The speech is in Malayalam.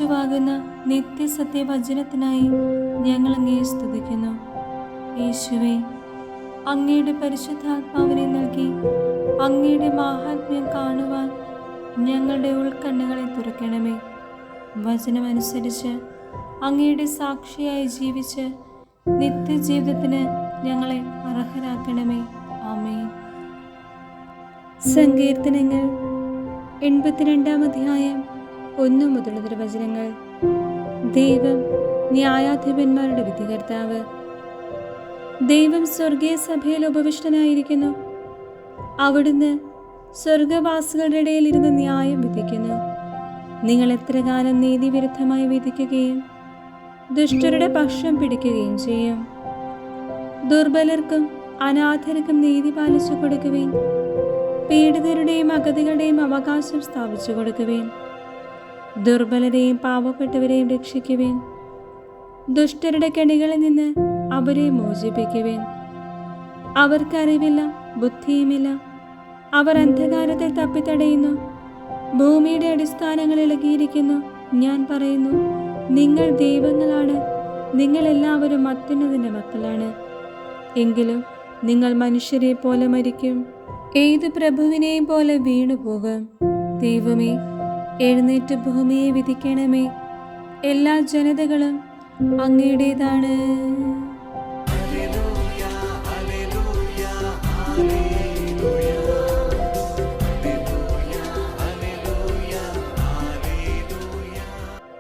യേശുവാകുന്ന നിത്യസത്യവചനത്തിനായി ഞങ്ങൾ അങ്ങയെ സ്തുതിക്കുന്നു. യേശുവേ, അങ്ങയുടെ പരിശുദ്ധാത്മാവിനെ നൽകി അങ്ങയുടെ മാഹാത്മ്യം കാണുവാൻ ഞങ്ങളുടെ ഉൾക്കണ്ണുകളെ തുറക്കണമേ. വചനമനുസരിച്ച് അങ്ങയുടെ സാക്ഷിയായി ജീവിച്ച് നിത്യജീവിതത്തിന് ഞങ്ങളെ അർഹരാക്കണമേ. ആമേൻ. സങ്കീർത്തനങ്ങൾ 82-ാം അധ്യായം 1 മുതലുള്ള വചനങ്ങൾ. ദൈവം ന്യായാധിപന്മാരുടെ വിധികർത്താവ്. ദൈവം സ്വർഗീയ സഭയിൽ ഉപവിഷ്ടനായിരിക്കുന്നു. അവിടുന്ന് സ്വർഗവാസികളുടെ ഇടയിൽ ഇരുന്ന് ന്യായം വിധിക്കുന്നു. നിങ്ങൾ എത്ര കാലം നീതിവിരുദ്ധമായി വിധിക്കുകയും ദുഷ്ടരുടെ പക്ഷം പിടിക്കുകയും ചെയ്യും? ദുർബലർക്കും അനാഥർക്കും നീതി പാലിച്ചു കൊടുക്കുവേൻ. പീഡിതരുടെയും അഗതികളുടെയും അവകാശം സ്ഥാപിച്ചു കൊടുക്കുവേൻ. ദുർബലരെയും പാവപ്പെട്ടവരെയും രക്ഷിക്കുവേൻ. ദുഷ്ടരുടെ കെണികളിൽ നിന്ന് അവരെ മോചിപ്പിക്കുവേൻ. അവർക്കറിവില്ല, ബുദ്ധിയുമില്ല. അവർ അന്ധകാരത്തിൽ തപ്പിത്തടയുന്നു. ഭൂമിയുടെ അടിസ്ഥാനങ്ങൾ ഇളകിയിരിക്കുന്നു. ഞാൻ പറയുന്നു, നിങ്ങൾ ദൈവങ്ങളാണ്. നിങ്ങൾ എല്ലാവരും അത്യുന്നതന്റെ മക്കളാണ്. എങ്കിലും നിങ്ങൾ മനുഷ്യരെ പോലെ മരിക്കും, ഏത് പ്രഭുവിനെയും പോലെ വീണുപോകും. ദൈവമേ, എഴുന്നേറ്റ് ഭൂമിയെ വിധിക്കണമേ. എല്ലാ ജനതകളും അങ്ങയുടേതാണ്. ഹല്ലേലൂയ, ഹല്ലേലൂയ, ഹല്ലേലൂയ.